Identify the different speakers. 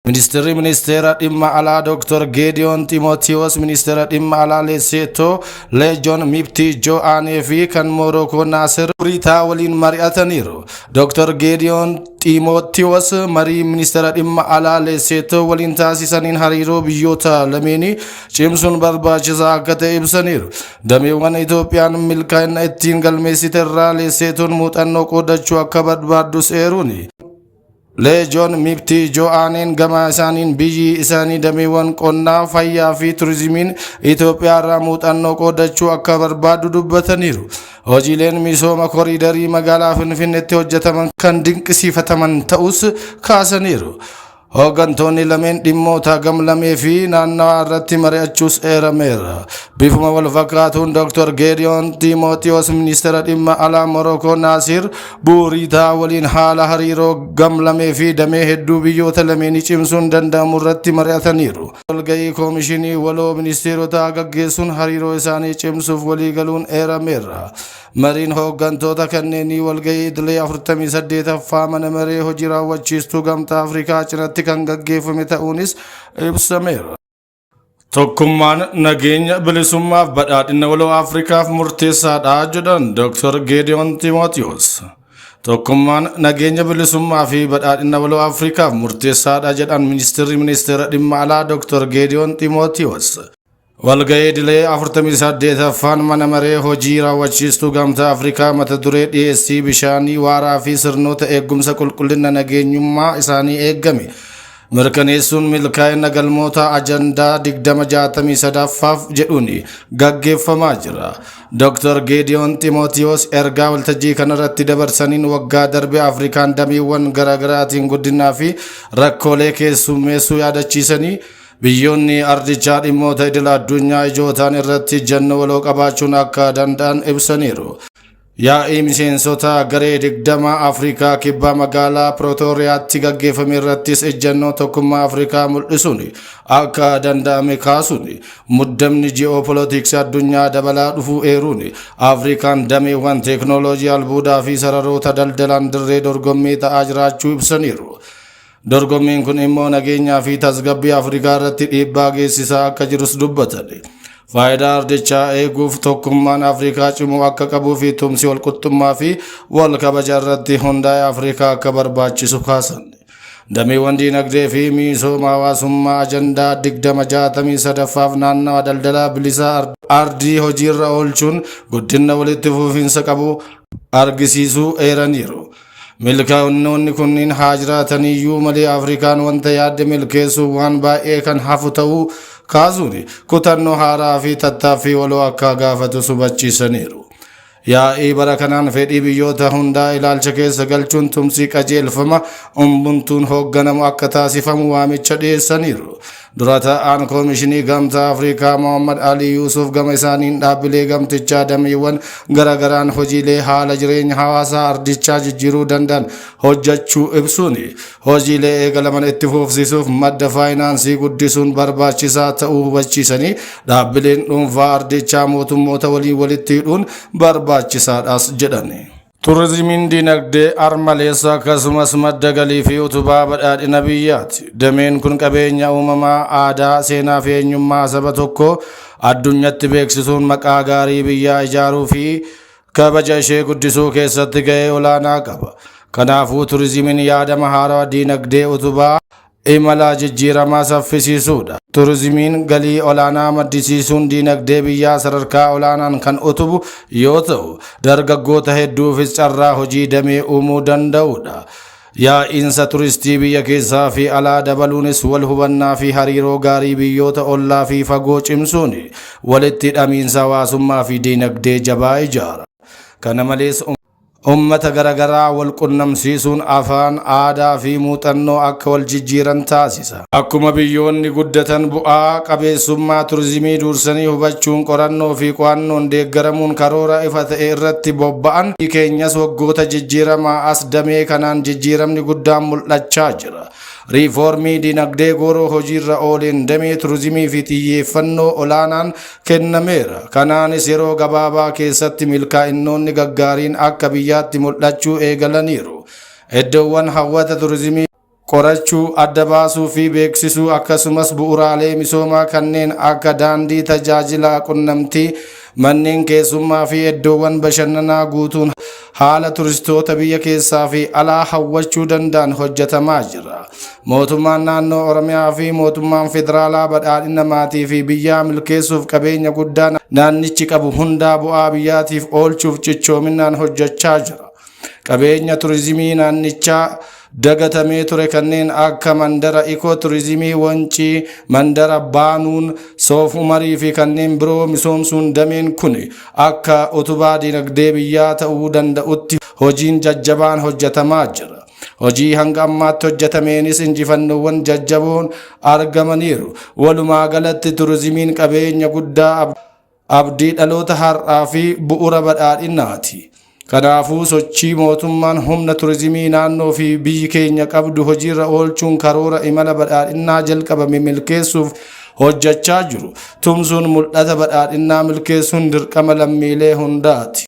Speaker 1: Ministeera dhimma alaa Dr. Geediyoon Timootiyoos, Ministeera dhimma alaa Leseetoo Leejoon Mibtii Jo'aanee fi kan Morookoo Naasir Buriitaa waliin mari'ataniiru. Dr. Geediyoon Timootiyoos marii ministeera dhimma alaa Leseetoo waliin taasisaniin hariiroo biyyoota lameenii cimsuun barbaachisaa akka ta'e ibsaniiru. Dameewwan Itoophiyaan milkaa'ina ittiin galmeessite irraa Leseetoon muuxannoo qoodachuu akka barbaaddu eeruuni. Leejoon Mibtii Jo'aaneen gama isaaniin biyyi isaanii dameewwan qonnaa, fayyaa fi turizimiin Itoophiyaa irraa muuxannoo qoodachuu akka barbaadu dubbataniiru. Hojiileen misooma koriidarii magaalaa Finfinneetti hojjetaman kan dinqisiifataman ta'us kaasaniiru. Hooggantoonni lameen dhimmoota gamlamee fi naannawaa irratti mari'achuus eerameera. Bifuma wal fakkaatuun Dr. Geediyoon Timootiyoos ministeera dhimma alaa Morookoo Naasir Buriitaa waliin haala hariiroo gamlamee fi damee hedduu biyyoota lameenii cimsuun danda'amu irratti mari'ataniiru. Walgahii koomishinii waloo ministeerotaa gaggeessuun hariiroo isaanii cimsuuf waliigaluun eerameera. Mariin hooggantoota kanneenii walgahii idilee 48ffaa mana maree hojii raawwachiistuu gamtaa Afrikaa cinatti kan gaggeeffame ta'uunis ibsameera. Tokkummaan nageenya bilisummaaf badhaadhina waloo Afrikaaf murteessaadha jedhan Dr. Geediyoon Timootiyoos. Tokkummaan nageenya bilisummaa fi badhaadhina waloo Afrikaaf murteessaadha jedhan ministeera dhimma alaa Dr. Geediyoon Timootiyoos. Walgahii idilee 48ffaan mana maree hojii raawwachiistuu gamtaa Afrikaa mata duree dhiyeessii bishaanii waaraa fi sirnoota eegumsa qulqullina nageenyummaa isaanii eegame mirkaneessuun milkaa'ina galmoota ajandaa 2063ffaaf jedhuun gaggeeffamaa jira. Dr. Geediyoon Timootiyoos ergaa waltajjii kanarratti dabarsaniin waggaa darbe Afrikaan dameewwan garaagaraatiin guddinaa fi rakkoolee keessummeessuu yaadachiisanii biyyoonni ardichaa dhimmoota idila addunyaa ijootaan irratti ejjennoo waloo qabaachuun akka danda'an ibsaniiru. Yaa'ii miseensota garee 20 Afrikaa kibbaa magaalaa Pretooriyaatti gaggeeffame irrattis ejjennoo tokkummaa Afrikaa mul'isuun akka danda'ame kaasuun muddamni ji'oopolitiksii addunyaa dabalaa dhufuu eeruun Afrikaan dameewwan teeknooloojii albuudaa fi sararoota daldalaan dirree dorgommii ta'aa jiraachuu ibsaniiru. Dorgommiin kun immoo nageenyaa fi tasgabbii Afrikaa irratti dhiibbaa geessisaa akka jirus dubbatan. Faayidaa ardichaa eeguuf tokkummaan Afrikaa cimuu akka qabuu fi tumsi walqixxummaa fi wal kabaja irratti hundaa'e Afrikaa akka barbaachisu kaasan. Dameewwan diinagdee fi misooma hawaasummaa ajandaa 2063ffaaf naannawa daldalaa bilisaa ardii hojiirra oolchuun guddina walitti fufiinsa qabu argisiisuu eeraniiru. Milkaa'innoonni kunniin haa jiraataniyyuu malee Afrikaan wanta yaadde milkeessuu waan baay'ee kan hafu ta'uu kaasuun kutannoo haaraa fi tattaaffii waloo akka gaafatu hubachiisaniiru. Yaa'ii bara kanaan fedhii biyyoota hundaa ilaalcha keessa galchuun tumsii qajeelfama umbuntuun hoogganamu akka taasifamu waamicha dhiyeessaniiru. Dura ta'aan koomishinii gamtaa Afrikaa Mohammad Ali Yusuf gama isaaniin dhaabbilee gamtichaa dameewwan garagaraan hojiilee haala jireenya hawaasaa ardichaa jijjiiruu danda'an hojjechuu ibsuun hojiilee eegalaman itti fufsiisuuf madda faayinaansii guddisuun barbaachisaa ta'uu hubachiisanii dhaabbileen dhuunfaa ardichaa mootummoota waliin walitti hidhuun barbaachisaadhaas jedhani. Turizimiin dinagdee armaleessa akkasumas madda galii fi utubaa badhaadhina biyyaati. Dameen kun qabeenya uumamaa, aadaa, seenaa fi eenyummaa saba tokkoo addunyatti beeksisuun maqaa gaarii biyyaa ijaaruu fi kabaja ishee guddisuu keessatti gahee olaanaa qaba. Kanaafuu turizimiin yaadama haarawaa dinagdee utubaa imala jijjiiramaa saffisiisuudha. Turizimiin galii olaanaa maddisiisuun dinagdee biyyaa sadarkaa olaanaan kan utubu yoo ta'u, dargaggoota hedduufis carraa hojii damee uumuu danda'udha. Yaa'iinsa turistii biyya keessaa fi alaa dabaluunis wal hubannaa fi hariiroo gaarii biyyoota ollaa fi fagoo cimsuun walitti hidhamiinsa hawaasummaa fi dinagdee jabaa ijaara. Kana malees ummata garagaraa wal qunnamsiisuun afaan, aadaa fi muuxannoo akka wal jijjiiran taasisa. Akkuma biyyoonni guddatan bu'aa qabeessummaa turizimii dursanii hubachuun qorannoo fi qo'annoon deeggaramuun karoora ifa ta'e irratti bobba'an keenyas waggoota jijjiiramaa as damee kanaan jijjiiramni guddaan mul'achaa jira. Riifoormii dinagdee goroo hojiirra ooleen damee turizimii fi xiyyeeffannoo olaanaan kennameera. Kanaanis yeroo gabaabaa keessatti milkaa'innoonni gaggaariin akka biyyaatti mul'achuu eegalaniiru. Iddoowwan hawwata turizimii qorachuu, adda baasuu fi beeksisuu akkasumas bu'uuraalee misoomaa kanneen akka daandii, tajaajila qunnamtii, manneen keessummaa fi iddoowwan bashannanaa guutuun haala turistoota biyya keessaa fi alaa hawwachuu danda'an hojjetamaa jira. Mootummaan naannoo Oromiyaa fi mootummaan federaalaa badhaadhina maatii fi biyyaa milkeessuuf qabeenya guddaa naannichi qabu hundaa bu'aa biyyaatiif oolchuuf cichoominaan hojjechaa jira. Qabeenya turizimii naannichaa dagatamee ture kanneen akka mandara ikoo turizimii Wancii, mandara Baanuun, Soof Umarii fi kanneen biroo misoomsuun dameen kun akka utubaa dinagdee biyyaa ta'uu danda'utti hojiin jajjabaan hojjetamaa jira. Hojii hanga ammaatti hojjetameenis injifannoowwan jajjaboon argamaniiru. Walumaa galatti turizimiin qabeenya guddaa abdii dhaloota har'aa fi bu'uura badhaadhinaati. Kanaafuu sochii mootummaan humna turizimii naannoo fi biyyi keenya qabdu hojiirra oolchuun karoora imala badhaadhinaa jalqabame milkeessuuf hojjechaa jiru. Tumsuun mul'ata badhaadhinaa milkeessuun dirqama lammiilee hundaati.